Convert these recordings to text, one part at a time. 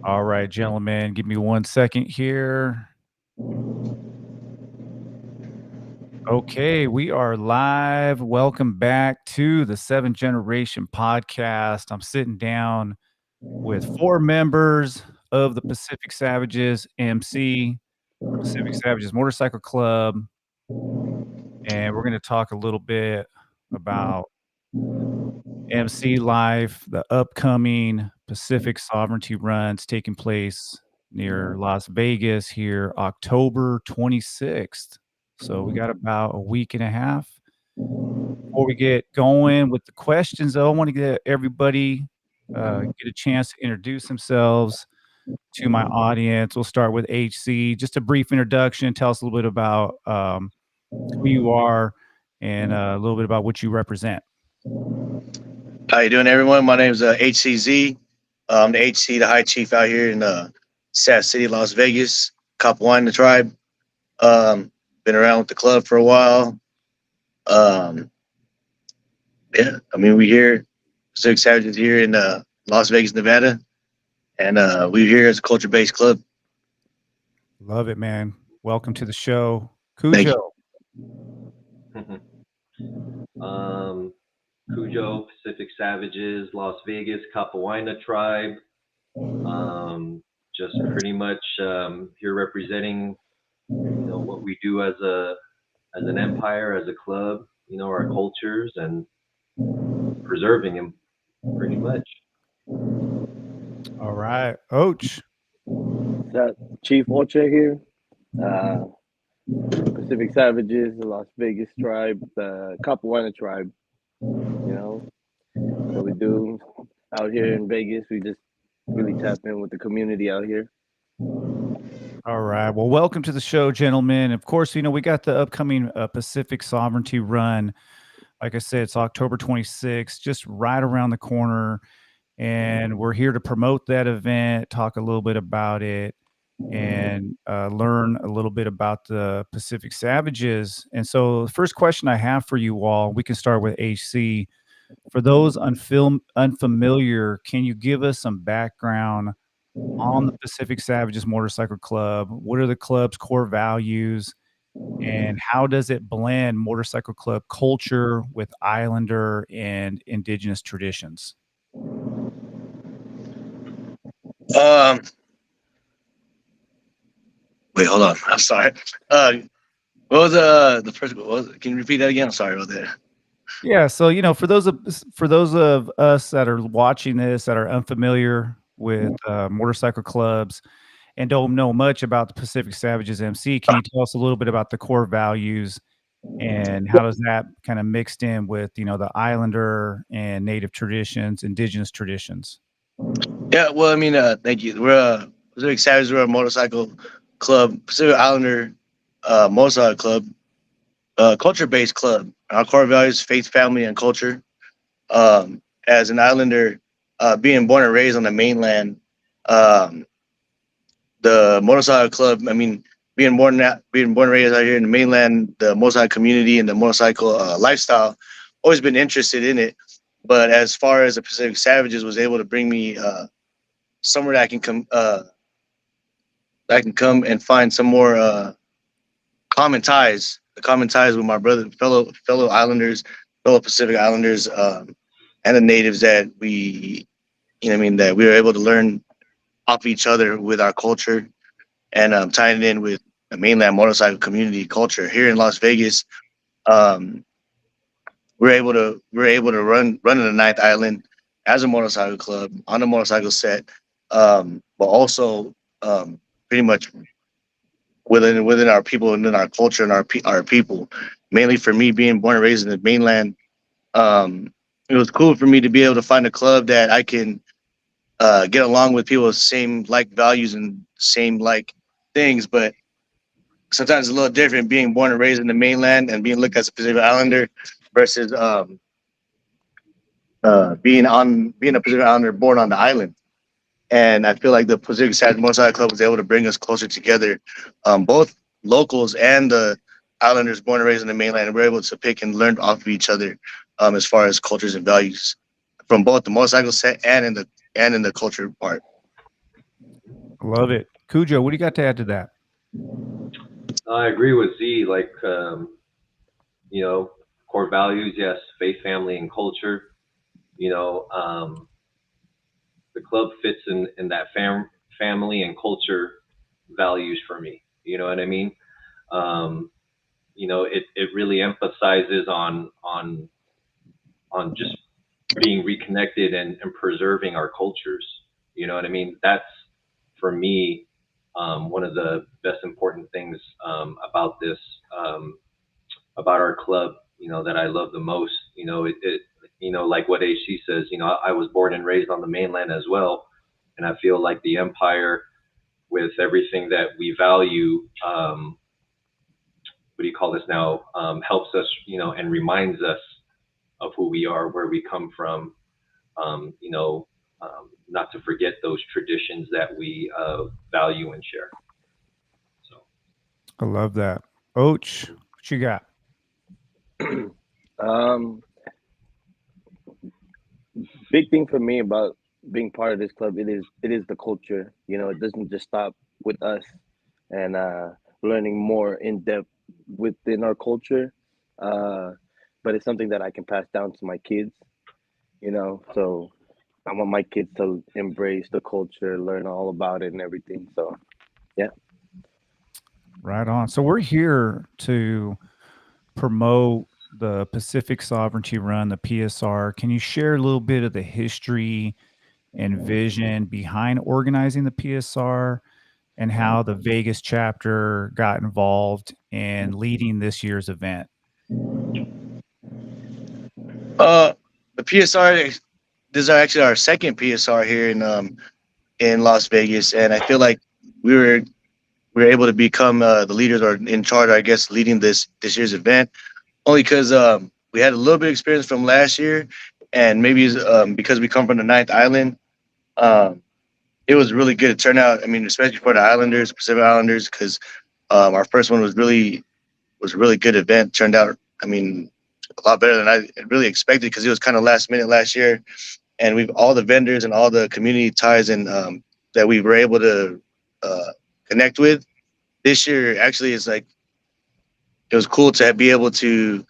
All right, gentlemen, give me 1 second here. Okay, we are live. Welcome back to the Seventh Generation Podcast. I'm sitting down with 4 members of the Pacific Savagez MC, Pacific Savagez Motorcycle Club, and we're going to talk a little bit about MC life, the upcoming Pacific Sovereignty runs taking place near Las Vegas here, October 26th. So we got about a week and a half. Before we get going with the questions, though, I want to get everybody get a chance to introduce themselves to my audience. We'll start with HC. Just a brief introduction. Tell us a little bit about who you are and a little bit about what you represent. How you doing, everyone? My name is HCZ. I'm the HC, the High Chief out here in Sav City, Las Vegas, Capuana tribe. Been around with the club for a while. Yeah, I mean, we here, Pacific Savages here in Las Vegas, Nevada, and we're here as a culture-based club. Love it, man. Welcome to the show. Thank Cujo. Cujo, Pacific Savages, Las Vegas, Capuana tribe. Just pretty much here representing, what we do as an empire, as a club, our cultures and preserving them, pretty much. All right. Ouch. Chief Ocha here. Pacific Savages, the Las Vegas tribe, the Capuana tribe. What we do out here in Vegas, we just really tap in with the community out here. All right. Well, welcome to the show, gentlemen. Of course, we got the upcoming Pacific Sovereignty Run. Like I said, it's October 26th, just right around the corner. And we're here to promote that event, talk a little bit about it, and learn a little bit about the Pacific Savages. And so the first question I have for you all, we can start with HC. For those unfamiliar, can you give us some background on the Pacific Savages Motorcycle Club? What are the club's core values? And how does it blend motorcycle club culture with Islander and Indigenous traditions? Wait, hold on. I'm sorry. What was the first? Can you repeat that again? I'm sorry about that. Yeah, so for those of us that are watching this that are unfamiliar with motorcycle clubs and don't know much about the Pacific Savages MC, can you tell us a little bit about the core values and how does that kind of mixed in with the Islander and Native traditions, Indigenous traditions? Yeah, well, I mean, thank you. We're Pacific Savages. We're a motorcycle club, Pacific Islander motorcycle club, culture-based club. Our core values: faith, family, and culture. As an Islander, being born and raised on the mainland, the motorcycle club. I mean, being born and raised out here in the mainland, the motorcycle community and the motorcycle lifestyle, always been interested in it. But as far as the Pacific Savages was able to bring me somewhere that I can come and find some more common ties. The common ties with my fellow Islanders, fellow Pacific Islanders, and the natives that that we were able to learn off each other with our culture, and tying it in with the mainland motorcycle community culture here in Las Vegas. We're able to run in the Ninth Island as a motorcycle club on a motorcycle set, but also pretty much within our people and in our culture and our people. Mainly for me, being born and raised in the mainland, it was cool for me to be able to find a club that I can get along with people with same like values and same like things, but sometimes it's a little different being born and raised in the mainland and being looked as a Pacific Islander versus being a Pacific Islander born on the island. And I feel like the Pacific Savage Motorcycle Club was able to bring us closer together, both locals and the Islanders born and raised in the mainland. And we're able to pick and learn off of each other as far as cultures and values from both the motorcycle set and in the culture part. I love it. Cujo, what do you got to add to that? I agree with Z. Like, you know, core values, yes, faith, family, and culture. You know, the club fits in that family and culture values for me. You know what I mean? Um, you know, it really emphasizes on just being reconnected and preserving our cultures. You know what I mean? That's for me one of the best important things about this, about our club. You know that I love the most. You know you know, like what HC says. You know, I was born and raised on the mainland as well, and I feel like the empire, with everything that we value, what do you call this now? Helps us, you know, and reminds us of who we are, where we come from, you know, not to forget those traditions that we value and share. So, I love that. Oach, what you got? Um, Big thing for me about being part of this club, it is the culture. You know, it doesn't just stop with us and learning more in depth within our culture, uh, but it's something that I can pass down to my kids. You know, so I want my kids to embrace the culture, learn all about it and everything. So yeah. Right on. So we're here to promote the Pacific Sovereignty Run, the PSR. Can you share a little bit of the history and vision behind organizing the PSR and how the Vegas chapter got involved in leading this year's event? Uh, the PSR. This is actually our second PSR here in Las Vegas, and I feel like we were we were able to become the leaders or in charge, I guess, leading this year's event. Only because we had a little bit of experience from last year, and maybe because we come from the ninth island, um, it was really good turnout. I mean, especially for the Islanders, Pacific Islanders, because our first one was a really good event. Turned out, I mean, a lot better than I really expected because it was kind of last minute last year, and we've all the vendors and all the community ties and that we were able to uh, connect with this year. Actually, is like it was cool to be able to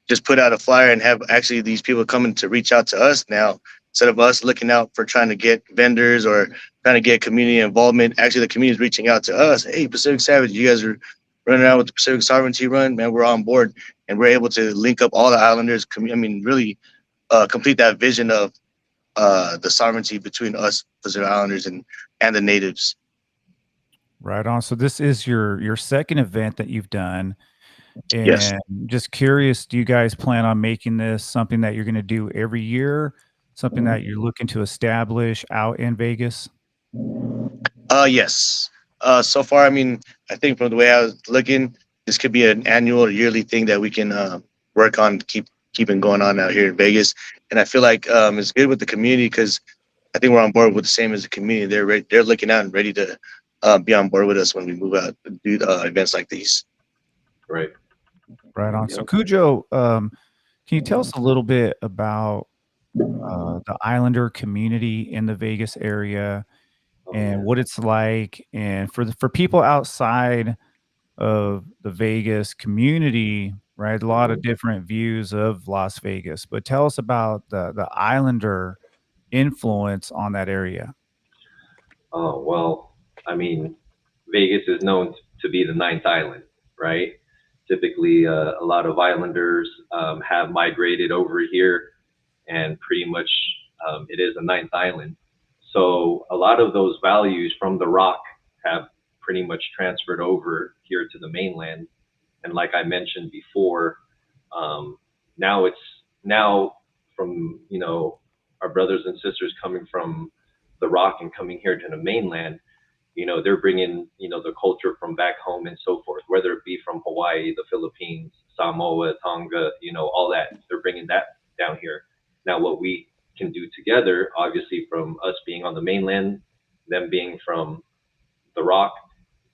just put out a flyer and have actually these people coming to reach out to us now instead of us looking out for trying to get vendors or trying to get community involvement. Actually, the community is reaching out to us. Hey, Pacific Savage, you guys are running out with the Pacific Sovereignty Run, man. We're on board, and we're able to link up all the islanders. I mean, really complete that vision of the sovereignty between us Pacific Islanders and the natives. Right on. So this is your second event that you've done. Yes. And just curious, do you guys plan on making this something that you're going to do every year? Something that you're looking to establish out in Vegas? Yes. So far, I mean, I think from the way I was looking, this could be an annual or yearly thing that we can work on, keeping going on out here in Vegas. And I feel like it's good with the community because I think we're on board with the same as the community. They're looking out and ready to be on board with us when we move out and do events like these. right. Right on. So Yep. Cujo, can you tell us a little bit about the Islander community in the Vegas area Oh, and yeah. what it's like, and for people outside of the Vegas community, right? A lot of different views of Las Vegas, but tell us about the Islander influence on that area. Oh, well, I mean, Vegas is known to be the ninth island, right? Typically, a lot of islanders have migrated over here, and pretty much it is a ninth island. So a lot of those values from the rock have pretty much transferred over here to the mainland. And like I mentioned before, um, now it's now from, you know, our brothers and sisters coming from the rock and coming here to the mainland. You know, they're bringing, you know, the culture from back home and so forth, whether it be from Hawaii, the Philippines, Samoa, Tonga, you know, all that. They're bringing that down here. Now, what we can do together, obviously, from us being on the mainland, them being from the rock,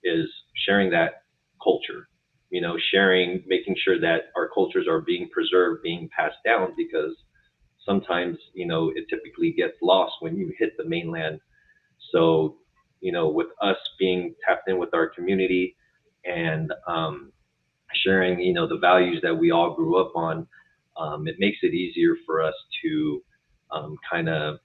is sharing that culture, you know, sharing, making sure that our cultures are being preserved, being passed down, because sometimes, you know, it typically gets lost when you hit the mainland. So with us being tapped in with our community and sharing, the values that we all grew up on, it makes it easier for us to kind of,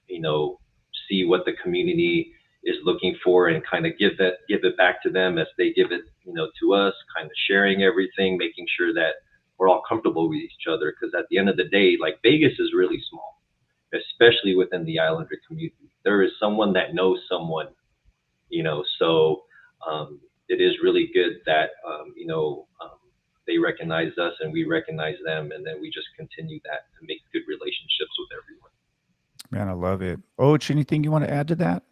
see what the community is looking for and kind of give it back to them as they give it, to us, kind of sharing everything, making sure that we're all comfortable with each other. Because at the end of the day, like Vegas is really small, especially within the Islander community. There is someone that knows someone, so it is really good that, they recognize us and we recognize them, and then we just continue that to make good relationships with everyone. Man, I love it. Och, anything you want to add to that?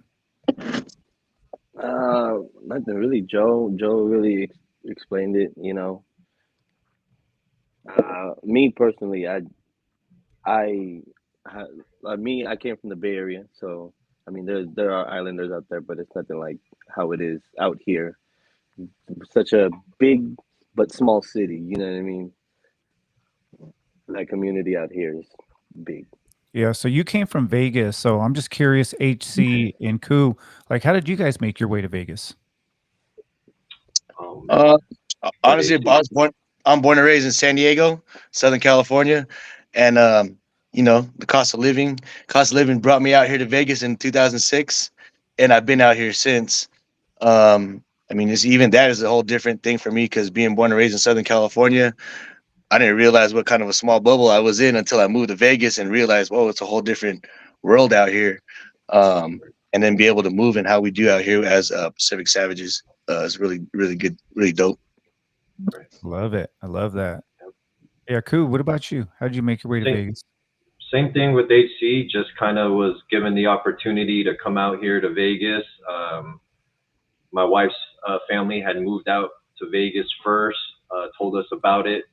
Nothing really. Joe really explained it. Me personally, I I came from the Bay Area, so I mean, there are islanders out there, but it's nothing like how it is out here. Such a big but small city. You know what I mean? That community out here is big. Yeah, so you came from Vegas, so I'm just curious, HC and Koo, like how did you guys make your way to Vegas? Honestly, I'm born and raised in San Diego, Southern California, and the cost of living brought me out here to Vegas in 2006, and I've been out here since. I mean, even that is a whole different thing for me because being born and raised in Southern California, I didn't realize what kind of a small bubble I was in until I moved to Vegas and realized, whoa, it's a whole different world out here. And then be able to move in how we do out here as Pacific Savages is really, really good, really dope. Love it. I love that. Yeah, Koo, what about you? How did you make your way to Vegas? Same thing with HC, just kind of was given the opportunity to come out here to Vegas. My wife's family had moved out to Vegas first, told us about it,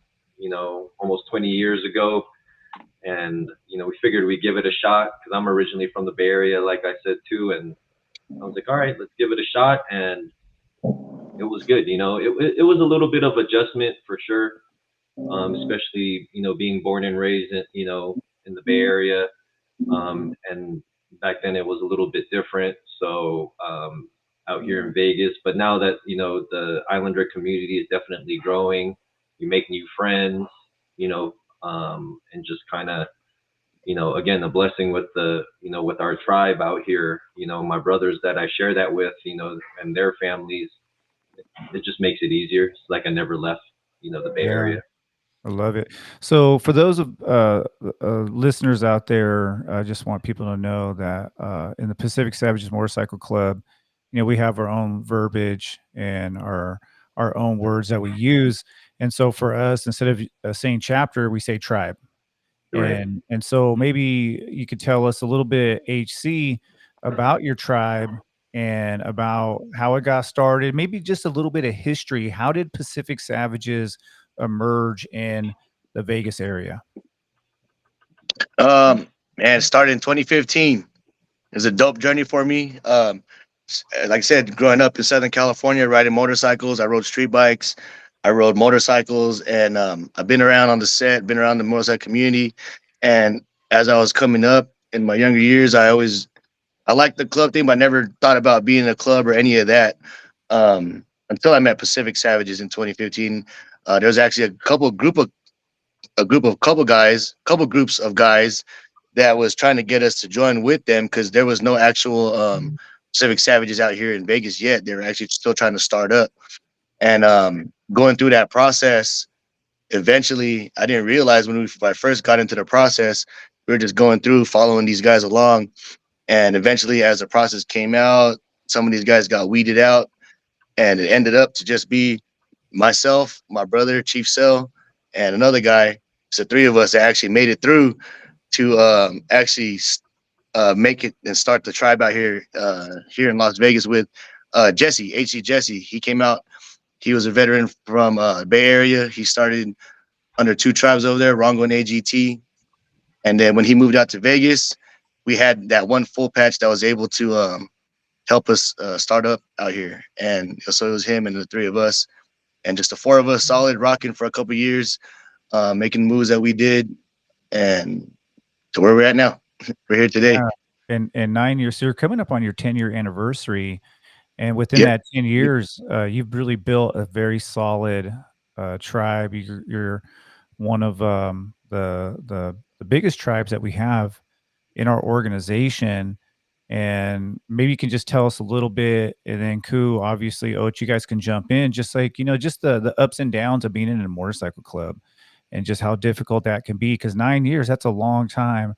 almost 20 years ago. And, we figured we'd give it a shot because I'm originally from the Bay Area, like I said, too. And I was like, all right, let's give it a shot. And it was good. It was a little bit of adjustment for sure, especially, being born and raised, in the Bay Area. And back then it was a little bit different. So out here in Vegas, but now that, the Islander community is definitely growing, you make new friends, and just kind of, again, a blessing with with our tribe out here, my brothers that I share that with, and their families, it just makes it easier. It's like I never left, the Bay Area. I love it. So for those of listeners out there, I just want people to know that in the Pacific Savages Motorcycle Club, we have our own verbiage and our own words that we use. And so for us, instead of saying chapter, we say tribe. Right. And so maybe you could tell us a little bit, HC, about your tribe and about how it got started. Maybe just a little bit of history. How did Pacific Savages emerge in the Vegas area? Man, it started in 2015. It was a dope journey for me. Like I said, growing up in Southern California, riding motorcycles, I rode street bikes, I rode motorcycles, and I've been around on the set, been around the motorcycle community. And as I was coming up in my younger years, I liked the club thing, but I never thought about being in a club or any of that until I met Pacific Savages in 2015. There was actually couple groups of guys that was trying to get us to join with them because there was no actual Pacific Savages out here in Vegas yet. They were actually still trying to start up. And going through that process, eventually, I didn't realize when I first got into the process, we were just going through, following these guys along. And eventually, as the process came out, some of these guys got weeded out. And it ended up to just be myself, my brother, Chief Cell, and another guy. So three of us that actually made it through to actually make it and start the tribe out here in Las Vegas with Jesse, HC Jesse. He came out. He was a veteran from Bay Area. He started under two tribes over there, Rongo and AGT. And then when he moved out to Vegas, we had that one full patch that was able to help us start up out here. And so it was him and the three of us. And just the four of us solid rocking for a couple of years, making moves that we did. And to where we're at now. We're here today. Yeah. And 9 years. So you're coming up on your 10-year anniversary. And within Yep. that 10 years, you've really built a very solid tribe. You're one of the biggest tribes that we have in our organization. And maybe you can just tell us a little bit, and then Ku, obviously, Oach, you guys can jump in, just like, just the ups and downs of being in a motorcycle club and just how difficult that can be. Because 9 years, that's a long time.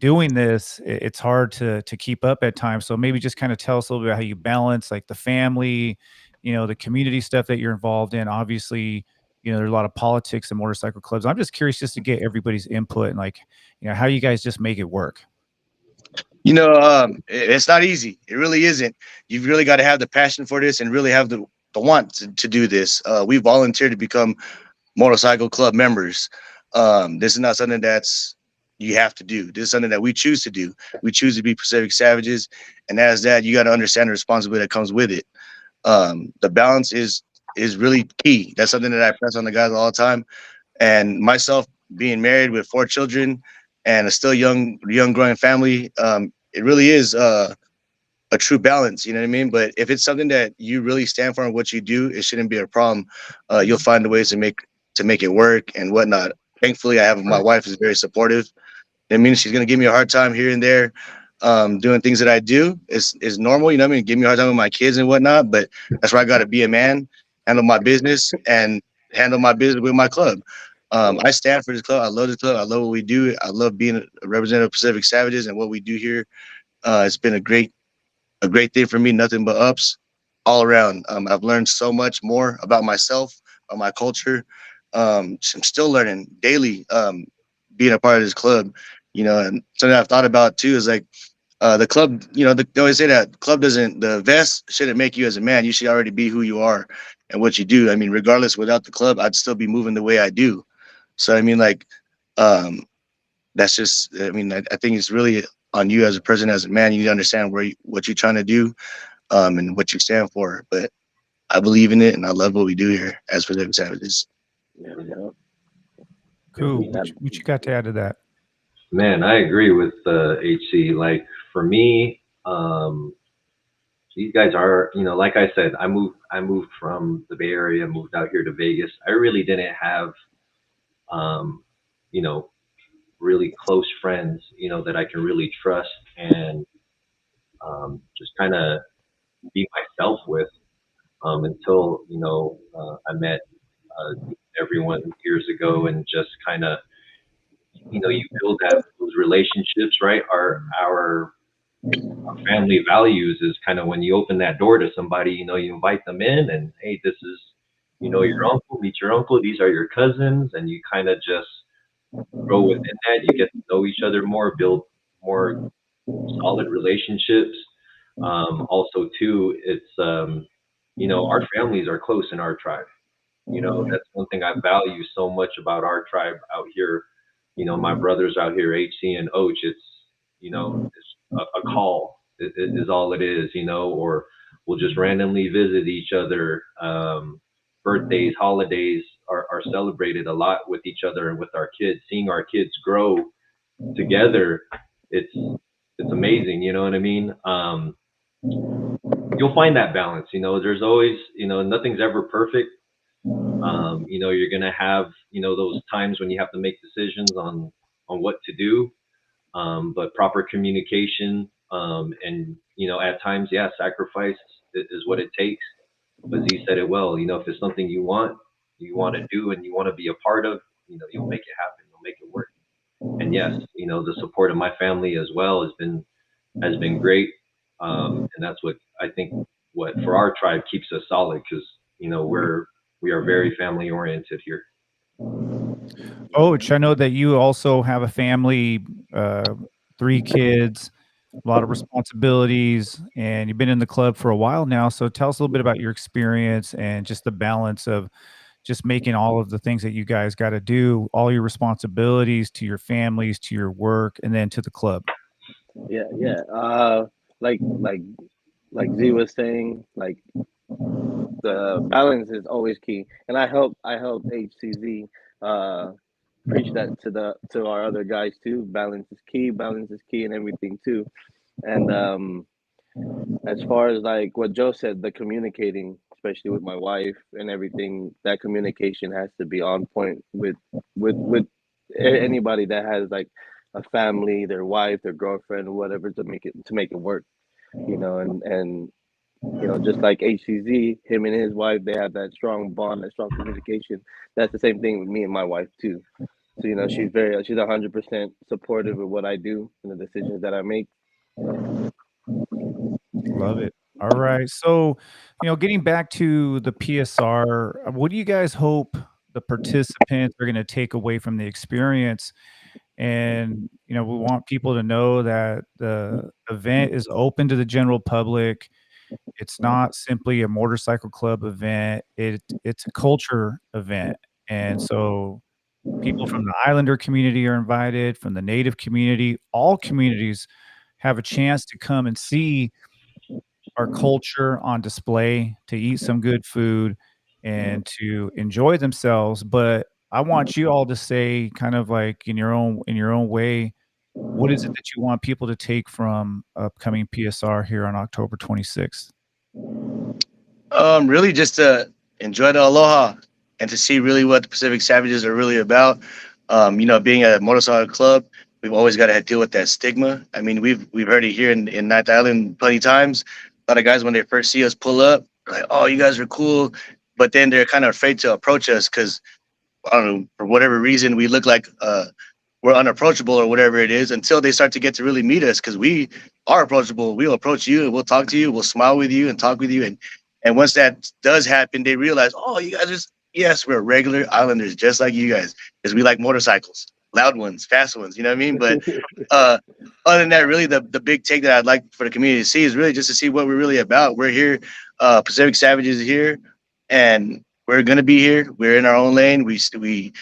Doing this, it's hard to keep up at times. So maybe just kind of tell us a little bit about how you balance like the family, the community stuff that you're involved in. Obviously, there's a lot of politics and motorcycle clubs. I'm just curious just to get everybody's input and like, how you guys just make it work. It's not easy. It really isn't. You've really got to have the passion for this and really have the want to do this. We volunteered to become motorcycle club members. This is not something that's you have to do. This is something that we choose to do. We choose to be Pacific Savages, and as that, you got to understand the responsibility that comes with it. The balance is really key. That's something that I press on the guys all the time. And myself being married with 4 children and a still young growing family, it really is a true balance. You know what I mean? But if it's something that you really stand for and what you do, it shouldn't be a problem. You'll find the ways to make it work and whatnot. Thankfully, I have my wife is very supportive. I mean, she's gonna give me a hard time here and there, doing things that I do is normal. You know what I mean? Give me a hard time with my kids and whatnot, but that's where I got to be a man, handle my business, and handle my business with my club. I stand for this club. I love this club. I love what we do. I love being a representative of Pacific Savages and what we do here. It's been a great thing for me. Nothing but ups all around. I've learned so much more about myself, about my culture. I'm still learning daily. Being a part of this club, and something I've thought about too is like the club. They always say that the vest shouldn't make you as a man. You should already be who you are and what you do. I mean, regardless, without the club, I'd still be moving the way I do. So I mean, like, that's just. I mean, I think it's really on you as a person, as a man. You need to understand what you're trying to do, and what you stand for. But I believe in it, and I love what we do here as Pacific Savages. Yeah, yeah. Cool. What you got to add to that? Man, I agree with HC. Like for me, these guys are, like I said, I moved from the Bay Area, moved out here to Vegas. I really didn't have, um, you know, really close friends, that I can really trust and just kind of be myself with until, I met everyone years ago and just kind of, you build those relationships, right? Our family values is kind of when you open that door to somebody, you invite them in and, hey, this is, your uncle, meet your uncle. These are your cousins. And you kind of just grow within that. You get to know each other more, build more solid relationships. Also too, it's, our families are close in our tribe. That's one thing I value so much about our tribe out here. My brothers out here, HC and Och, it's a call is all it is, or we'll just randomly visit each other. Birthdays, holidays are celebrated a lot with each other and with our kids. Seeing our kids grow together, it's amazing. You know what I mean? You'll find that balance. There's always, nothing's ever perfect. You're gonna have, those times when you have to make decisions on what to do, but proper communication, and at times, yeah, sacrifice is what it takes. But Z said it well. If it's something you want to do, and you want to be a part of, you'll make it happen. You'll make it work. And yes, the support of my family as well has been great, and that's what I think what for our tribe keeps us solid because we are very family oriented here. Och, I know that you also have a family, 3 kids, a lot of responsibilities, and you've been in the club for a while now. So tell us a little bit about your experience and just the balance of just making all of the things that you guys got to do, all your responsibilities to your families, to your work, and then to the club. Yeah, yeah. Like Z was saying, like the balance is always key, and I help HCZ preach that to our other guys too. Balance is key. Balance is key in everything too, and As far as like what Joe said, the communicating, especially with my wife and everything, that communication has to be on point with anybody that has like a family, their wife, their girlfriend, whatever, to make it work, you know. And you know, just like HCZ, him and his wife, they have that strong bond, that strong communication. That's the same thing with me and my wife too. So you know, she's 100% supportive of what I do and the decisions that I make. So Love it. All right. So, getting back to the PSR, what do you guys hope the participants are going to take away from the experience? And, we want people to know that the event is open to the general public. It's not simply a motorcycle club event. It's a culture event. And so people from the Islander community are invited, from the Native community, all communities have a chance to come and see our culture on display, to eat some good food, and to enjoy themselves. But I want you all to say, kind of like in your own way, what is it that you want people to take from upcoming PSR here on October 26th? Really just to enjoy the aloha and to see really what the Pacific Savages are really about. Being a motorcycle club, we've always got to deal with that stigma. I mean, we've heard it here in Ninth Island plenty of times. A lot of guys when they first see us pull up, they're like, "Oh, you guys are cool," but then they're kind of afraid to approach us because I don't know, for whatever reason we look like we're unapproachable or whatever it is until they start to get to really meet us because we are approachable. We'll approach you and we'll talk to you. We'll smile with you and talk with you. And once that does happen, they realize, oh, you guys just, yes, we're regular islanders just like you guys because we like motorcycles, loud ones, fast ones. You know what I mean? But uh, other than that, really the big take that I'd like for the community to see is really just to see what we're really about. We're here. Pacific Savages is here and we're going to be here. We're in our own lane. We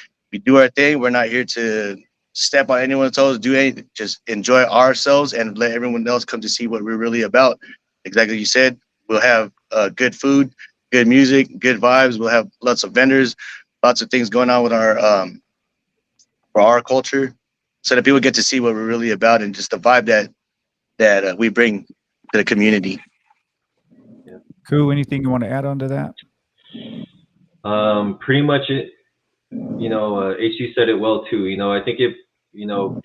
do our thing. We're not here to step on anyone's toes, do anything, just enjoy ourselves and let everyone else come to see what we're really about. Exactly, you said. We'll have good food, good music, good vibes. We'll have lots of vendors, lots of things going on with our for our culture, so that people get to see what we're really about and just the vibe that we bring to the community. Cool. Anything you want to add on to that? Pretty much it. HG said it well too. I think if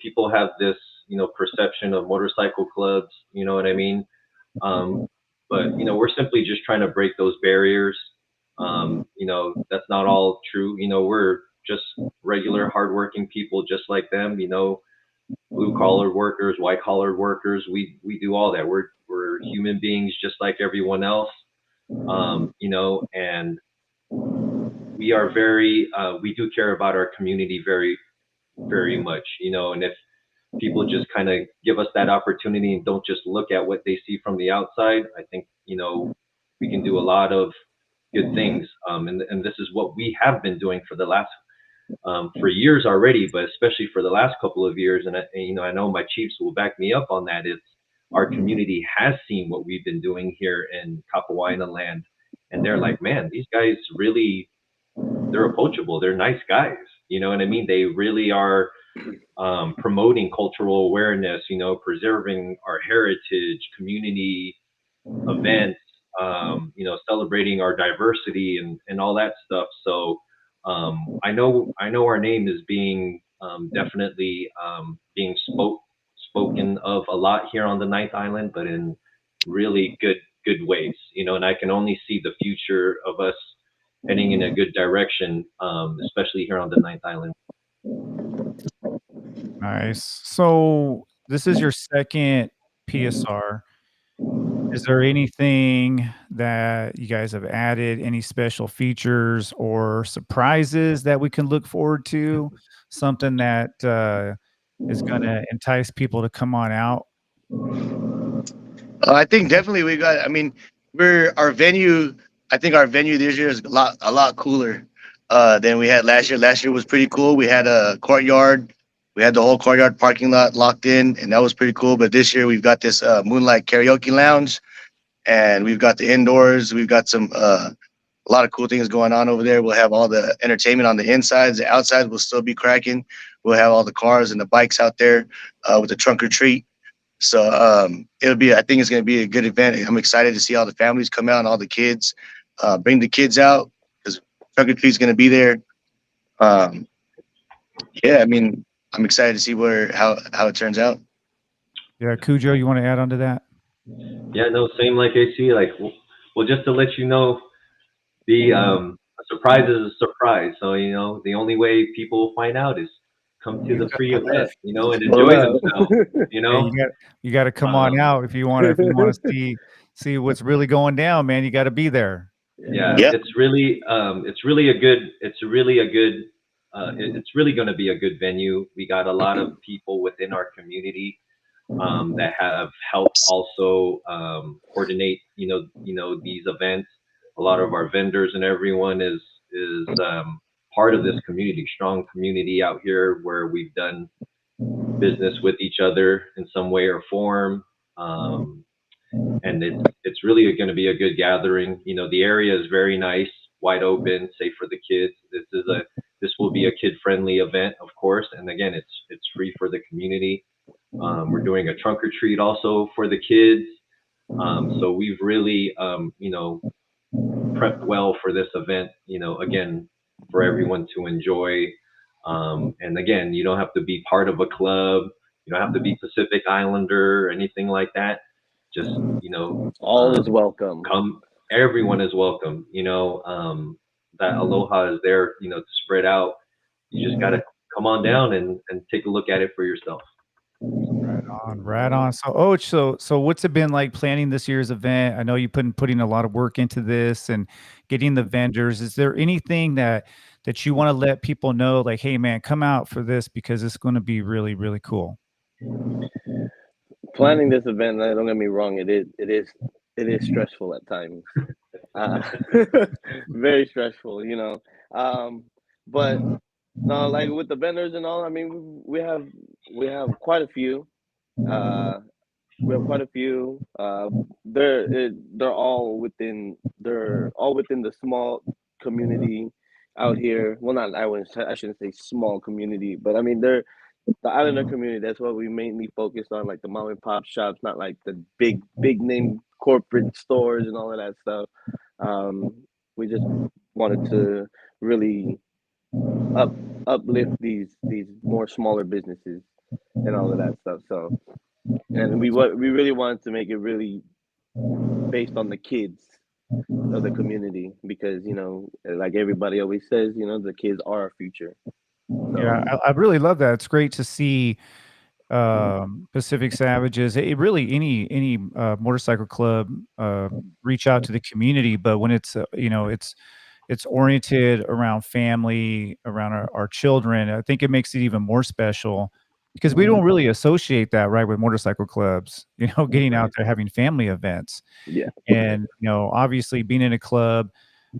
people have this perception of motorcycle clubs, you know what I mean. But we're simply just trying to break those barriers. That's not all true. We're just regular hardworking people, just like them. Blue collar workers, white collar workers. We do all that. We're human beings, just like everyone else. And we are we do care about our community very, very much, and if people just kind of give us that opportunity and don't just look at what they see from the outside, I think, we can do a lot of good things. And this is what we have been doing for the last, for years already, but especially for the last couple of years. And I know my chiefs will back me up on that. It's our community has seen what we've been doing here in Kapawaina land. And they're like, man, these guys really, they're approachable. They're nice guys. You know what I mean? They really are promoting cultural awareness, preserving our heritage, community events, celebrating our diversity and all that stuff. So I know our name is being definitely being spoken of a lot here on the Ninth Island, but in really good ways, and I can only see the future of us heading in a good direction, especially here on the Ninth Island. Nice. So this is your second PSR. Is there anything that you guys have added, any special features or surprises that we can look forward to? Something that is going to entice people to come on out? I think definitely we got. I mean, we're our venue. I think our venue this year is a lot cooler than we had last year. Last year was pretty cool. We had a courtyard. We had the whole courtyard parking lot locked in, and that was pretty cool. But this year we've got this moonlight karaoke lounge, and we've got the indoors. We've got some a lot of cool things going on over there. We'll have all the entertainment on the insides. The outside will still be cracking. We'll have all the cars and the bikes out there with the trunk or treat. So I think it's going to be a good event. I'm excited to see all the families come out and all the kids. Bring the kids out because Trunk or Treat's going to be there. Um, yeah, I mean, I'm excited to see how it turns out. Yeah, Cujo, you want to add on to that? Yeah, no, same like AC. Like, well, just to let you know, a surprise is a surprise. So the only way people find out is come to the free event, and Pull enjoy up. themselves. You Yeah, know, you got to come on um, out if you want to see what's really going down, man. You got to be there. yeah, Yeah. it's really going to be a good venue. We got a lot of people within our community that have helped also coordinate, these events. A lot of our vendors and everyone is part of this community, strong community out here where we've done business with each other in some way or form. Um, and it's really going to be a good gathering. The area is very nice, wide open, safe for the kids. This will be a kid friendly event, of course, and again, it's free for the community. We're doing a trunk or treat also for the kids. So we've really, prepped well for this event. Again, for everyone to enjoy. And again, you don't have to be part of a club. You don't have to be Pacific Islander or anything like that. Just All is welcome. come. Everyone is welcome. That aloha is there. To spread out. You just gotta come on down and take a look at it for yourself. Right on. So what's it been like planning this year's event? I know you've putting a lot of work into this and getting the vendors. Is there anything that you want to let people know, like, hey man, come out for this because it's going to be really, really cool? Planning this event, don't get me wrong, it is stressful at times. Uh, very stressful, but no, like with the vendors and all. I mean, we have quite a few. Uh, we have quite a few. They're all within the small community out here. Well, not I shouldn't say small community, but I mean they're the Islander community. That's what we mainly focus on, like the mom and pop shops, not like the big name corporate stores and all of that stuff. Um, we just wanted to really up uplift these more smaller businesses and all of that stuff. So, and we really wanted to make it really based on the kids of the community because like everybody always says, the kids are our future. Yeah, So I really love that. It's great to see Pacific Savages. It really any motorcycle club reach out to the community, but when it's it's oriented around family, around our children. I think it makes it even more special because we don't really associate that right with motorcycle clubs. Getting out there having family events, yeah, and obviously being in a club.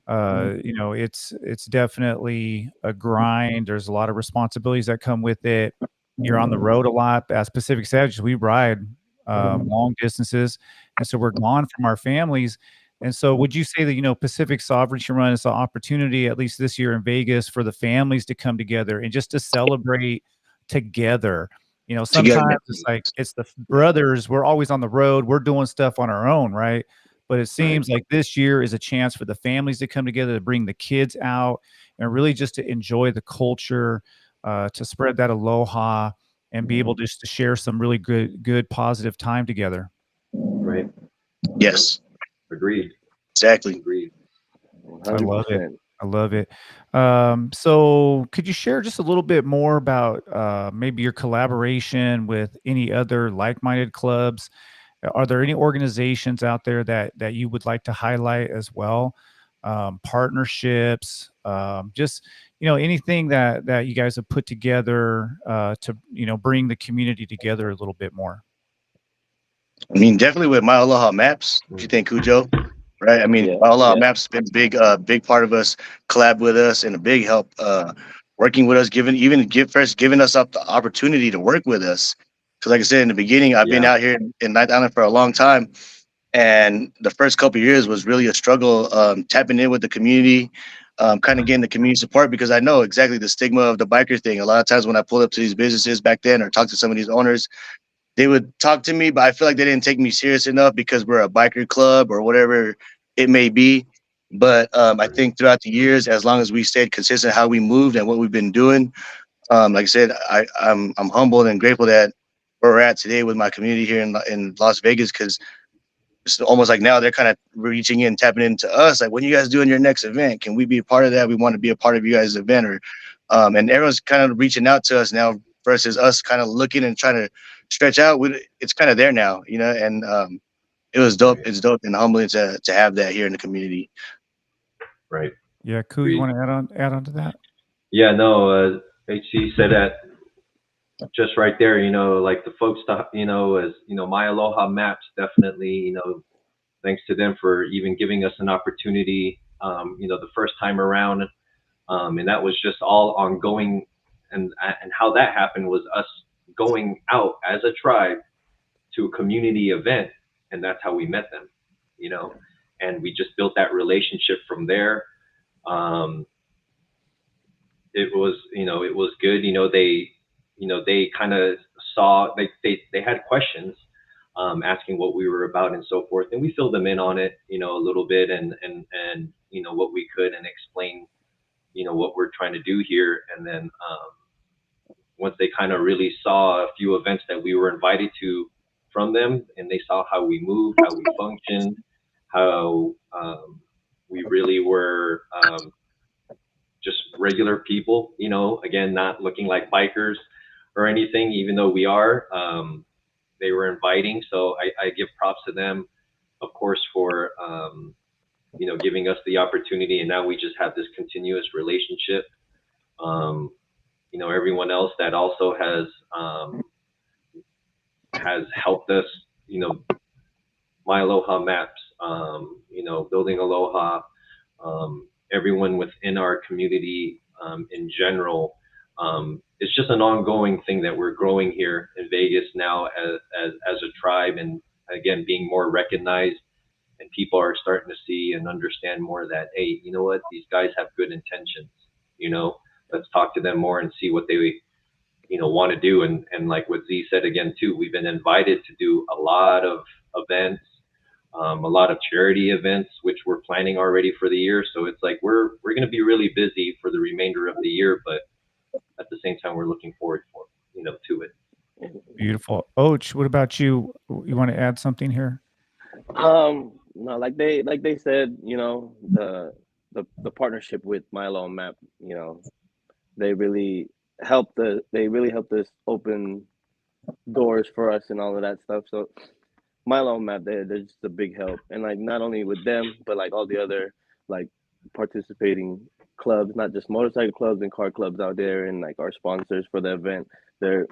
It's definitely a grind. There's a lot of responsibilities that come with it. You're on the road a lot. As Pacific Savages, we ride long distances, and so we're gone from our families. And so, would you say that Pacific Sovereignty Run is an opportunity, at least this year in Vegas, for the families to come together and just to celebrate together? Together. Sometimes it's the brothers. We're always on the road. We're doing stuff on our own, right? But it seems like this year is a chance for the families to come together, to bring the kids out, and really just to enjoy the culture, to spread that aloha, and be able just to share some really good, positive time together. Right. Yes. Agreed. Exactly. Agreed. I love it. 100%. I love it. So could you share just a little bit more about maybe your collaboration with any other like-minded clubs? Are there any organizations out there that you would like to highlight as well? Partnerships, just anything that you guys have put together to bring the community together a little bit more. I mean, definitely with My Aloha Maps. What you think, Cujo? Right. I mean, Yeah, My Aloha yeah. Maps has been big part of us, collab with us, and a big help working with us, giving us up the opportunity to work with us. Because, like I said in the beginning, I've been Yeah. out here in Ninth Island for a long time, and the first couple of years was really a struggle tapping in with the community, kind of getting the community support because I know exactly the stigma of the biker thing. A lot of times when I pull up to these businesses back then or talk to some of these owners, they would talk to me, but I feel like they didn't take me serious enough because we're a biker club or whatever it may be. But I think throughout the years, as long as we stayed consistent how we moved and what we've been doing, like I said, I'm humbled and grateful that where we're at today with my community here in Las Vegas, because it's almost like now they're kind of reaching in, tapping into us. Like, when you guys doing your next event? Can we be a part of that? We want to be a part of you guys' event, or and everyone's kind of reaching out to us now versus us kind of looking and trying to stretch out. It's kind of there now, you know, and it was dope. Right. It's dope and humbling to have that here in the community. Right. Yeah, Koo, you want to add on to that? Yeah, no, HC said that just right there, you know, like the folks, you know, as, you know, My Aloha Maps, definitely, you know, thanks to them for even giving us an opportunity, you know, the first time around. And that was just all ongoing. And how that happened was us going out as a tribe to a community event. And that's how we met them, you know, and we just built that relationship from there. It was, you know, it was good. You know, they kind of saw, they had questions, asking what we were about and so forth. And we filled them in on it, you know, a little bit and, you know, what we could and explain, you know, what we're trying to do here. And then, once they kind of really saw a few events that we were invited to from them, and they saw how we moved, how we functioned, how, we really were, just regular people, you know, again, not looking like bikers or anything, even though we are, they were inviting. So I give props to them, of course, for, you know, giving us the opportunity. And now we just have this continuous relationship. You know, everyone else that also has helped us, you know, My Aloha Maps, you know, Building Aloha, everyone within our community, in general. It's just an ongoing thing that we're growing here in Vegas now as a tribe, and again, being more recognized, and people are starting to see and understand more that, hey, you know what, these guys have good intentions, you know, let's talk to them more and see what they, you know, want to do. And like what Z said again too, we've been invited to do a lot of events, a lot of charity events, which we're planning already for the year. So it's like we're going to be really busy for the remainder of the year, but at the same time, we're looking forward for, you know, to it. Beautiful. Och, what about you? You want to add something here? No, like they said, you know, the partnership with Milo Map, you know, they really helped us open doors for us and all of that stuff. So Milo Map, they're just a big help, and like not only with them, but like all the other like participating clubs, not just motorcycle clubs and car clubs out there, and like our sponsors for the event. They're,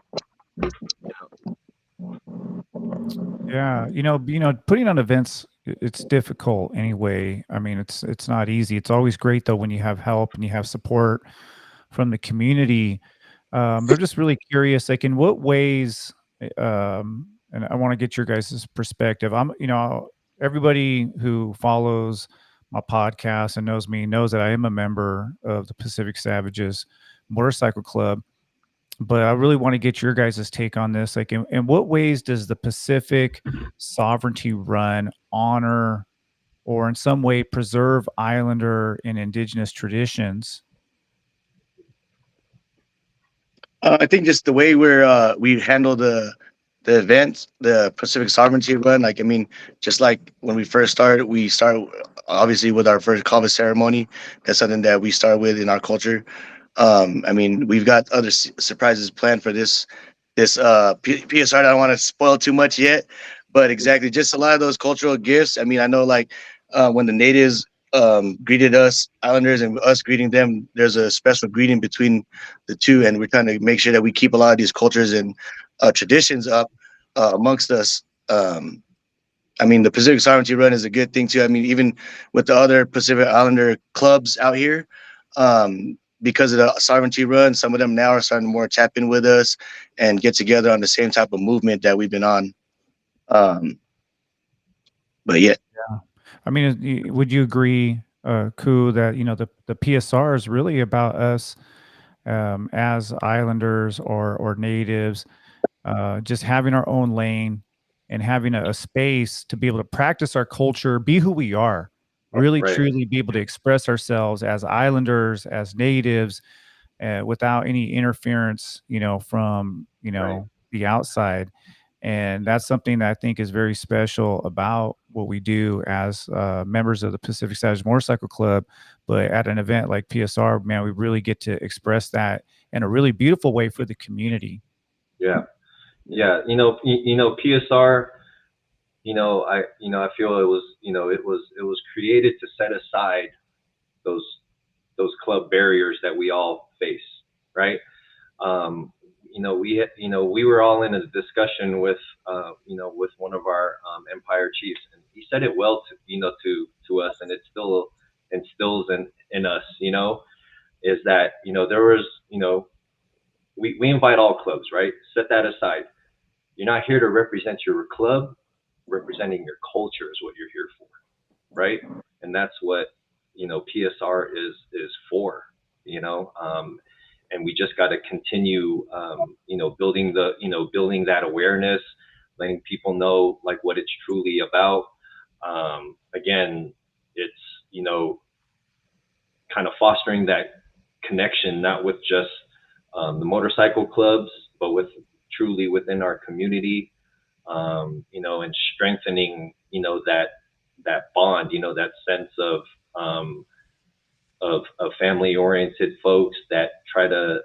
Yeah, you know, putting on events, it's difficult anyway. I mean, it's not easy. It's always great though when you have help and you have support from the community. They're just really curious, like in what ways, and I want to get your guys' perspective. You know, everybody who follows my podcast and knows me knows that I am a member of the Pacific Savages Motorcycle Club. But I really want to get your guys' take on this. Like, in what ways does the Pacific Sovereignty Run honor or in some way preserve Islander and Indigenous traditions? I think just the way we handle the events, the Pacific Sovereignty Run. Like, I mean, just like when we first started, we start obviously with our first Kava ceremony. That's something that we start with in our culture. I mean, we've got other surprises planned for this PSR. I don't want to spoil too much yet, but exactly, just a lot of those cultural gifts. I mean, I know like when the natives greeted us Islanders and us greeting them, there's a special greeting between the two, and we're trying to make sure that we keep a lot of these cultures and traditions up amongst us. I mean, the Pacific Sovereignty Run is a good thing too. I mean, even with the other Pacific Islander clubs out here, because of the sovereignty run, some of them now are starting to more tap in with us and get together on the same type of movement that we've been on. But yeah. I mean, would you agree, Koo, that, you know, the PSR is really about us as Islanders or natives, just having our own lane and having a space to be able to practice our culture, be who we are, really Right. truly be able to express ourselves as islanders, as natives, without any interference, from, Right. the outside. And that's something that I think is very special about what we do as members of the Pacific Savage Motorcycle Club. But at an event like PSR, man, we really get to express that in a really beautiful way for the community. Yeah. Yeah. PSR. I feel it was created to set aside those club barriers that we all face, right? We were all in a discussion with with one of our Empire chiefs, and he said it well to us, and it still instills in us, is that there was we invite all clubs, right? Set that aside. You're not here to represent your club. Representing your culture is what you're here for, right? And that's what PSR is for, and we just got to continue, building that awareness, letting people know like what it's truly about. Again, it's kind of fostering that connection, not with just the motorcycle clubs, but with truly within our community, and strengthening, that bond, that sense of family-oriented folks that try to,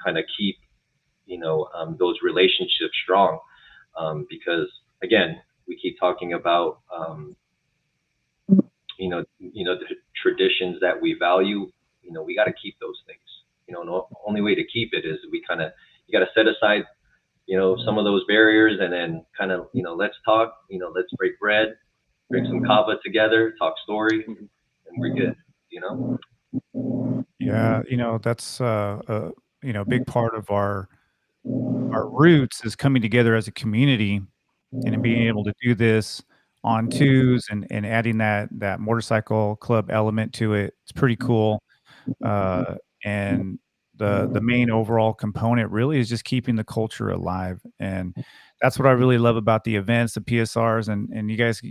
kind of keep, those relationships strong, because again, we keep talking about, the traditions that we value. We got to keep those things. The only way to keep it is you got to set aside some of those barriers, and then kind of, let's talk, let's break bread, drink some kava together, talk story, and we're good, Yeah, that's a big part of our roots is coming together as a community and being able to do this on twos and adding that motorcycle club element to it. It's pretty cool. And the main overall component really is just keeping the culture alive, and that's what I really love about the events, the PSRs, and you guys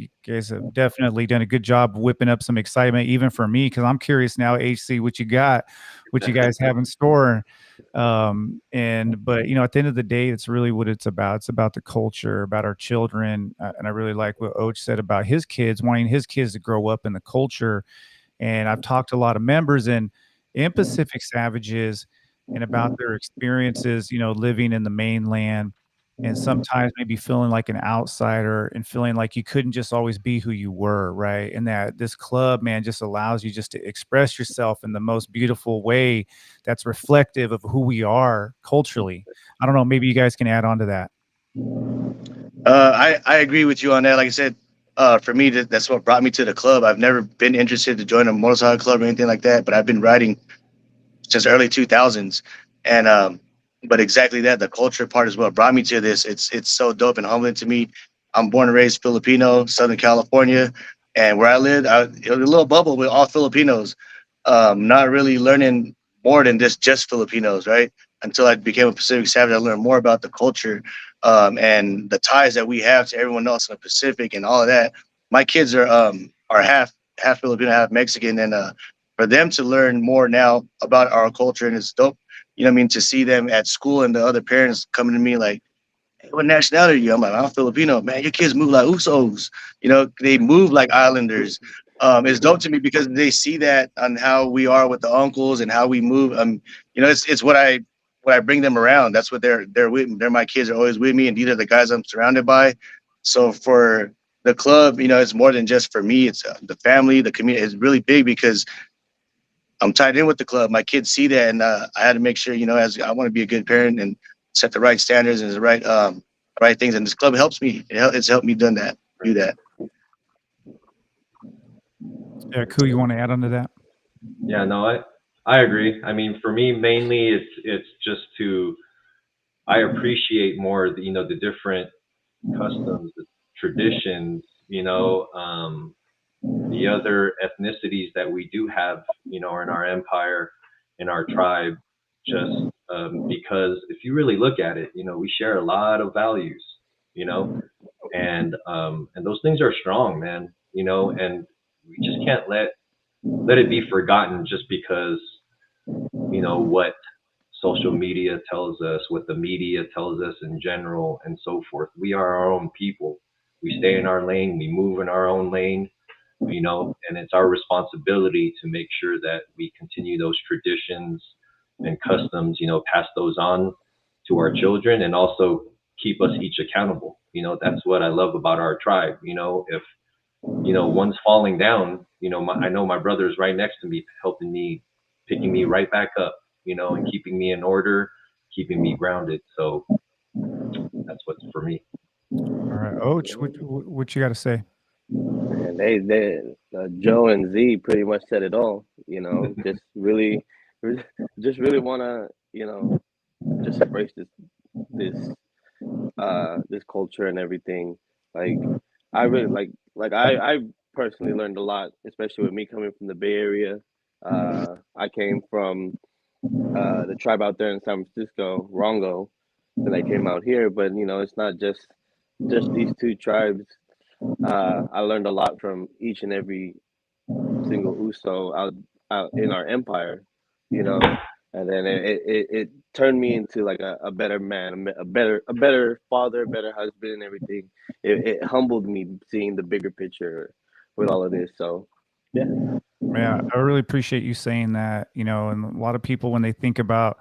have definitely done a good job whipping up some excitement, even for me, because I'm curious now, HC, what you guys have in store. And but at the end of the day, it's really what it's about. It's about the culture, about our children, and I really like what Oach said about his kids, wanting his kids to grow up in the culture. And I've talked to a lot of members in Pacific Savages and about their experiences, living in the mainland and sometimes maybe feeling like an outsider and feeling like you couldn't just always be who you were, right? And that this club, man, just allows you just to express yourself in the most beautiful way that's reflective of who we are culturally. I don't know, maybe you guys can add on to that. I agree with you on that. Like I said, for me, that's what brought me to the club. I've never been interested to join a motorcycle club or anything like that, but I've been riding since early 2000s. And but exactly that, the culture part is what brought me to this. It's so dope and humbling to me. I'm born and raised Filipino, Southern California, and where I lived, it was a little bubble with all Filipinos. Not really learning more than just Filipinos, right? Until I became a Pacific Savage, I learned more about the culture, and the ties that we have to everyone else in the Pacific and all of that. My kids are half Filipino, half Mexican, and for them to learn more now about our culture, and it's dope. You know what I mean? To see them at school and the other parents coming to me like, "Hey, what nationality are you?" I'm like, "I'm Filipino." "Man, your kids move like Usos." They move like Islanders. It's dope to me because they see that on how we are with the uncles and how we move. It's what I bring them around. That's what they're with. They're my kids are always with me, and these are the guys I'm surrounded by. So for the club, it's more than just for me. It's the family, the community is really big because I'm tied in with the club. My kids see that, and I had to make sure, as I want to be a good parent and set the right standards and the right things. And this club helps me. It's helped me do that. Yeah, cool. You want to add on to that? Yeah, no, I agree. I mean, for me, mainly it's just I appreciate more the different customs, the traditions, the other ethnicities that we do have, in our empire, in our tribe. Just because if you really look at it, we share a lot of values, you know, and those things are strong, man, and we just can't let it be forgotten just because what social media tells us, what the media tells us in general, and so forth. We are our own people. We stay in our lane, we move in our own lane, and it's our responsibility to make sure that we continue those traditions and customs, pass those on to our children and also keep us each accountable. That's what I love about our tribe. If one's falling down, I know my brother's right next to me, helping me, picking me right back up, and keeping me in order, keeping me grounded. So that's what's for me. All right, Oach, what you got to say? And they Joe and Z pretty much said it all. Just really, just really want to, just embrace this this culture and everything. Like I really I personally learned a lot, especially with me coming from the Bay Area. I came from the tribe out there in San Francisco, Rongo, and I came out here. But it's not just these two tribes. I learned a lot from each and every single Uso out in our empire, and then it turned me into like a better man, a better father, better husband, and everything. It humbled me seeing the bigger picture with all of this. So yeah. Yeah, I really appreciate you saying that, and a lot of people, when they think about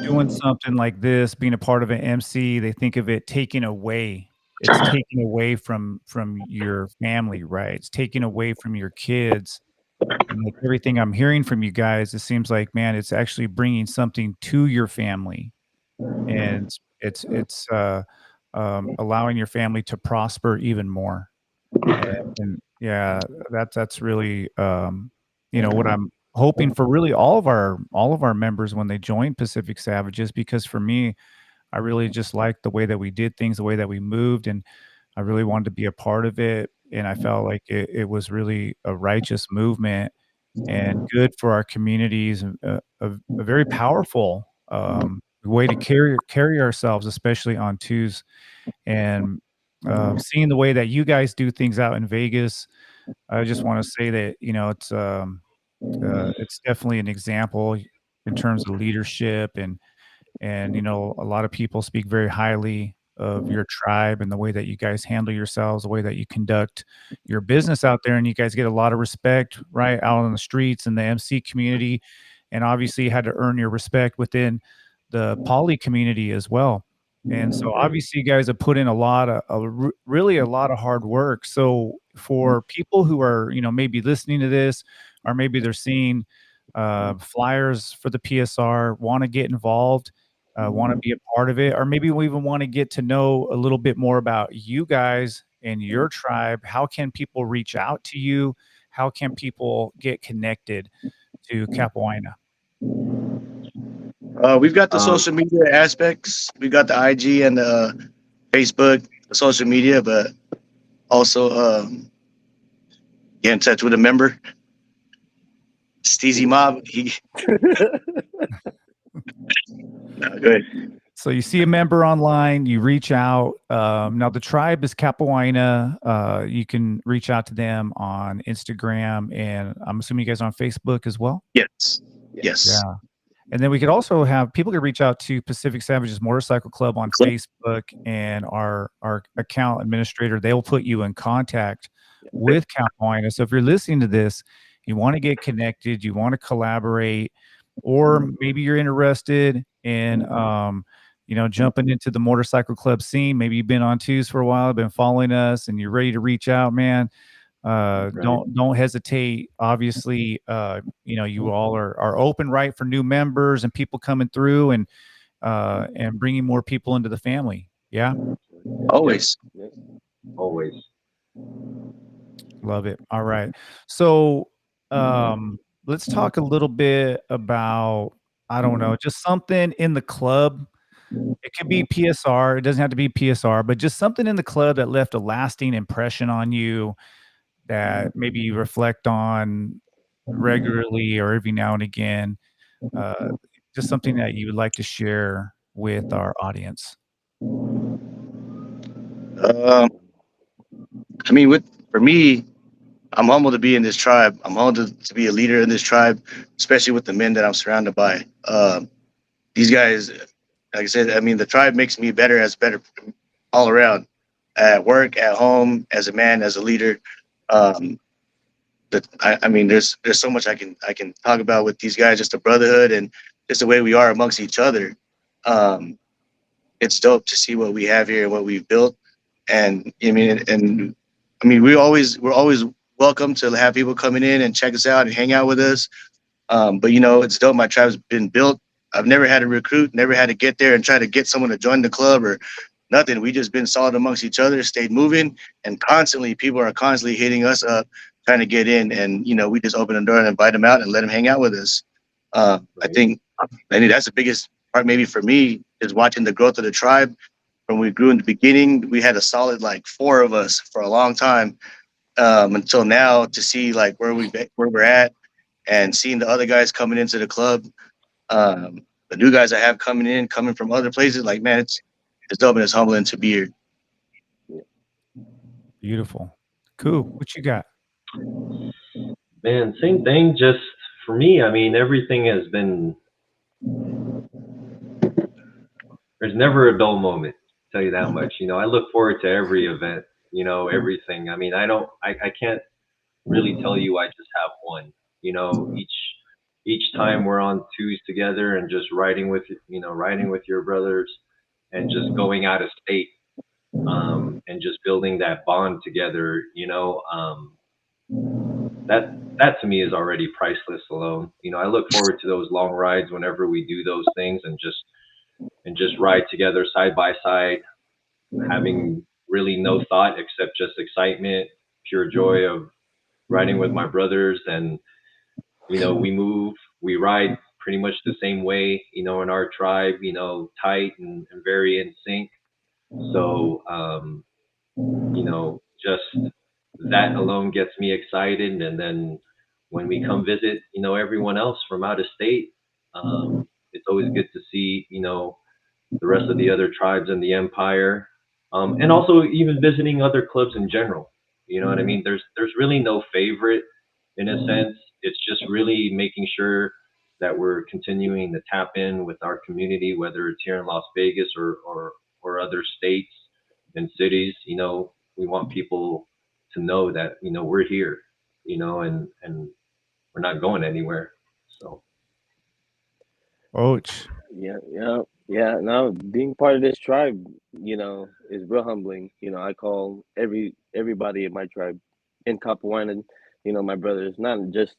doing something like this, being a part of an MC, they think of it taking away. It's taking away from your family, right? It's taking away from your kids. And like everything I'm hearing from you guys, it seems like, man, it's actually bringing something to your family, and it's allowing your family to prosper even more. And yeah, that's really what I'm hoping for really all of our members when they join Pacific Savages, because for me, I really just liked the way that we did things, the way that we moved, and I really wanted to be a part of it. And I felt like it was really a righteous movement and good for our communities, and a very powerful way to carry ourselves, especially on twos. And seeing the way that you guys do things out in Vegas, I just want to say that it's definitely an example in terms of leadership, and a lot of people speak very highly of your tribe and the way that you guys handle yourselves, the way that you conduct your business out there, and you guys get a lot of respect right out on the streets in the MC community, and obviously you had to earn your respect within the poly community as well. And so obviously you guys have put in a lot of really a lot of hard work. So for people who are, maybe listening to this, or maybe they're seeing flyers for the PSR, want to get involved, want to be a part of it, or maybe we even want to get to know a little bit more about you guys and your tribe, how can people reach out to you? How can people get connected to Capoeira? We've got the Um, social media aspects. We've got the IG and the Facebook, the social media, but also get in touch with a member. Steezy Mob. No, go ahead. So you see a member online, you reach out. Now the tribe is Capoeira. You can reach out to them on Instagram, and I'm assuming you guys are on Facebook as well. Yes. Yes. Yeah. And then we could also have people could reach out to Pacific Savages Motorcycle Club on Facebook, and our account administrator, they'll put you in contact with Capoeira. So if you're listening to this, you want to get connected, you want to collaborate, or maybe you're interested in jumping into the motorcycle club scene. Maybe you've been on twos for a while, been following us, and you're ready to reach out, man. Don't hesitate. Obviously, you all are open, right, for new members and people coming through, and bringing more people into the family. Yeah, Always. always. love it. All right, so let's talk a little bit about, I don't know, just something in the club. It could be PSR. It doesn't have to be PSR, but just something in the club that left a lasting impression on you, that maybe you reflect on regularly or every now and again. just something that you would like to share with our audience. I mean, for me, I'm humbled to be in this tribe. I'm humbled to be a leader in this tribe, especially with the men that I'm surrounded by. These guys, like I said, I mean, the tribe makes me better all around, at work, at home, as a man, as a leader. Um, I mean, there's so much I can talk about with these guys, just the brotherhood and just the way we are amongst each other. Um, it's dope to see what we have here and what we've built. And I mean, we're always welcome to have people coming in and check us out and hang out with us. But it's dope. My tribe's been built. I've never had to recruit, never had to get there and try to get someone to join the club or nothing. We just been solid amongst each other, stayed moving, and people are constantly hitting us up trying to get in. And we just open the door and invite them out and let them hang out with us. I think that's the biggest part, maybe for me, is watching the growth of the tribe. When we grew in the beginning, we had a solid like 4 of us for a long time, until now, to see like where we're at and seeing the other guys coming into the club. The new guys I have coming from other places, like, man, it's dope and it's humbling to be here. Beautiful. Cool. What you got? Man, same thing. Just for me, I mean, everything has been. There's never a dull moment. Tell you that much. I look forward to every event. Everything. I mean, I can't really tell you I just have one. Each time we're on twos together and just riding with your brothers and just going out of state, and just building that bond together. That to me is already priceless alone. I look forward to those long rides whenever we do those things and just ride together side by side, having really no thought except just excitement, pure joy of riding with my brothers. And we ride pretty much the same way, in our tribe, tight and very in sync. So just that alone gets me excited. And then when we come visit, everyone else from out of state, it's always good to see, the rest of the other tribes in the empire, and also even visiting other clubs in general. You know what I mean? There's really no favorite in a sense. It's just really making sure that we're continuing to tap in with our community, whether it's here in Las Vegas or other states and cities. We want people to know that we're here, and we're not going anywhere. So. Ouch. Yeah. Now being part of this tribe, is real humbling. I call everybody in my tribe in Capuana, my brothers, not just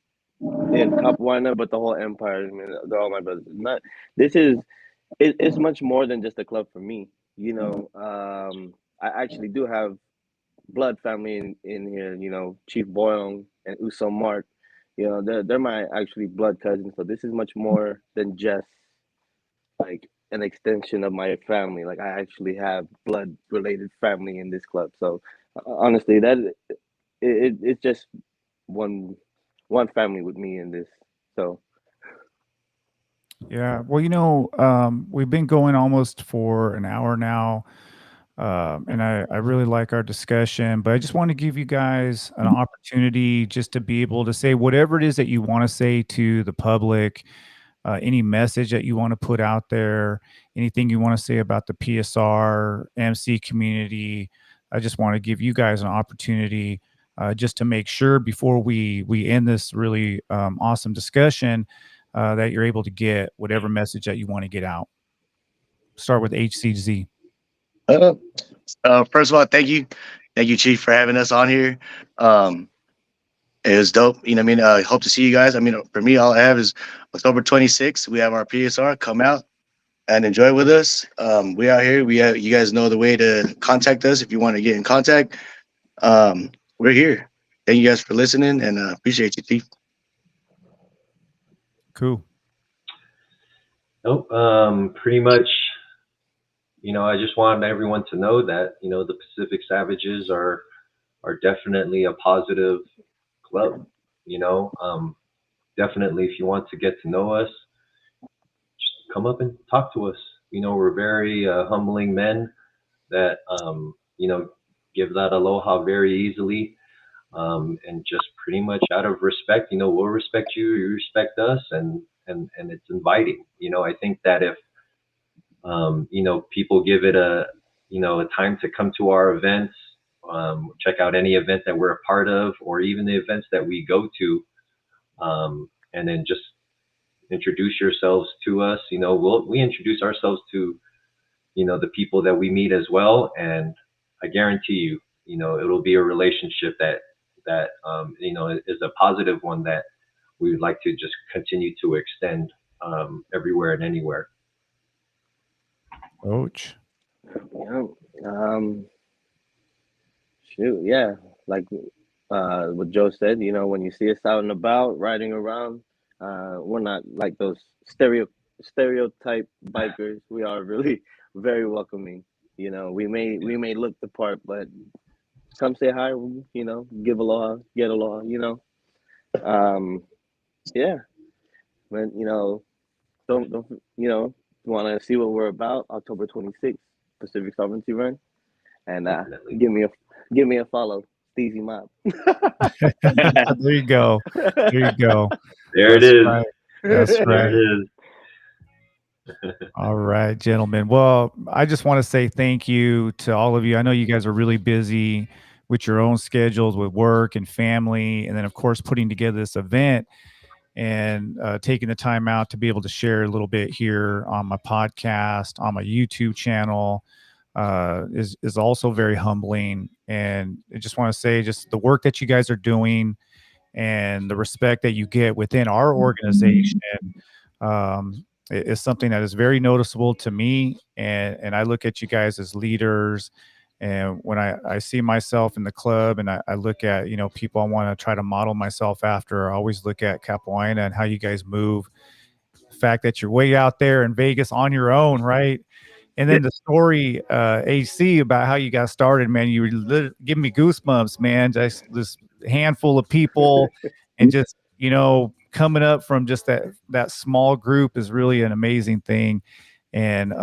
in Capuana, but the whole empire. I mean, they're all my brothers. Not this is it's much more than just a club for me. I actually do have blood family in here. Chief Boyong and Uso Mark. They're my actually blood cousins. So this is much more than just like an extension of my family. Like I actually have blood related family in this club. So honestly, it's just one family with me in this. So Yeah. Well, we've been going almost for an hour now. And I really like our discussion, but I just want to give you guys an opportunity just to be able to say whatever it is that you want to say to the public, any message that you want to put out there, anything you want to say about the PSR MC community. I just want to give you guys an opportunity, just to make sure before we end this really awesome discussion, that you're able to get whatever message that you want to get out. Start with HCZ. First of all, thank you, Chief, for having us on here. It was dope. I mean, hope to see you guys. I mean, for me, all I have is October 26th. We have our PSR. Come out and enjoy with us. We out here. You guys know the way to contact us if you want to get in contact. We're here. Thank you guys for listening, and appreciate you, Chief. Cool. Nope. Pretty much. I just wanted everyone to know that the Pacific Savages are definitely a positive club. Definitely, if you want to get to know us, just come up and talk to us. We're very humbling men that give that aloha very easily, and just pretty much out of respect. We'll respect you, you respect us, and it's inviting. I think that if people give it a time to come to our events, check out any event that we're a part of, or even the events that we go to, and then just introduce yourselves to us. We introduce ourselves to the people that we meet as well, and I guarantee you, it'll be a relationship that is a positive one that we would like to just continue to extend everywhere and anywhere. Coach. Yeah. Shoot, yeah. Like what Joe said, when you see us out and about riding around, we're not like those stereotype bikers. We are really very welcoming. We may look the part, but come say hi. Give aloha, get aloha. Yeah. But don't want to see what we're about. October 26th, Pacific Sovereignty Run, and give me a follow. Steezy Mob. There you go. There you go. There it is. Right. That's right. There it is. All right, gentlemen. Well, I just want to say thank you to all of you. I know you guys are really busy with your own schedules, with work and family, and then of course putting together this event and taking the time out to be able to share a little bit here on my podcast, on my YouTube channel, is also very humbling. And I just want to say, just the work that you guys are doing and the respect that you get within our organization is something that is very noticeable to me. And I look at you guys as leaders. And when I see myself in the club and I look at, people I want to try to model myself after, I always look at Capoeira and how you guys move. The fact that you're way out there in Vegas on your own, right? And then the story, AC, about how you got started, man, you were giving me goosebumps, man. Just this handful of people and just, coming up from just that small group is really an amazing thing. And,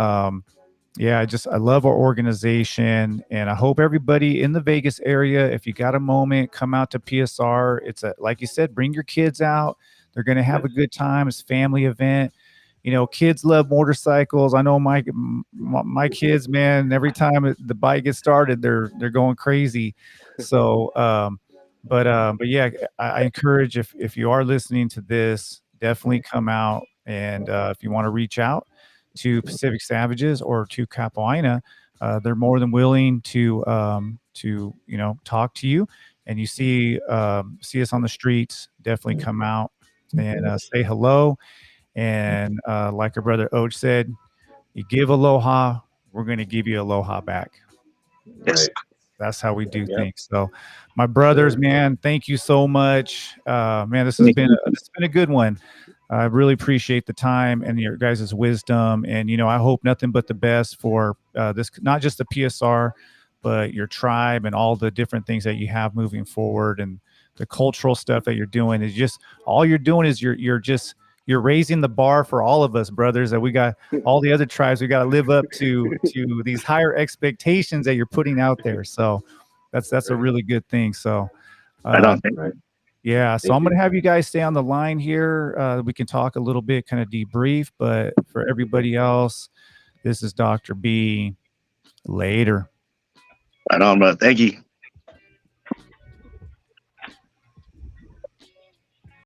yeah, I love our organization, and I hope everybody in the Vegas area, if you got a moment, come out to PSR. It's like you said, bring your kids out. They're going to have a good time. It's a family event. Kids love motorcycles. I know my kids, man, every time the bike gets started, they're going crazy. So, but yeah, I encourage, if you are listening to this, definitely come out. And if you want to reach out to Pacific Savagez or to Capoeira, they're more than willing to talk to you. And you see us on the streets, definitely come out and say hello. And like our brother Oj said, you give aloha, we're going to give you aloha back. Yes. That's how we do things. So, my brothers, man, thank you so much. Man, this has been a good one. I really appreciate the time and your guys' wisdom. And, I hope nothing but the best for this, not just the PSR, but your tribe and all the different things that you have moving forward, and the cultural stuff that you're doing. Is just, all you're doing is you're raising the bar for all of us, brothers, that we got all the other tribes. We got to live up to these higher expectations that you're putting out there. So that's a really good thing. So, yeah. So I'm going to have you guys stay on the line here. We can talk a little bit, kind of debrief, but for everybody else, this is Dr. B. Later. Right on, bro. Thank you.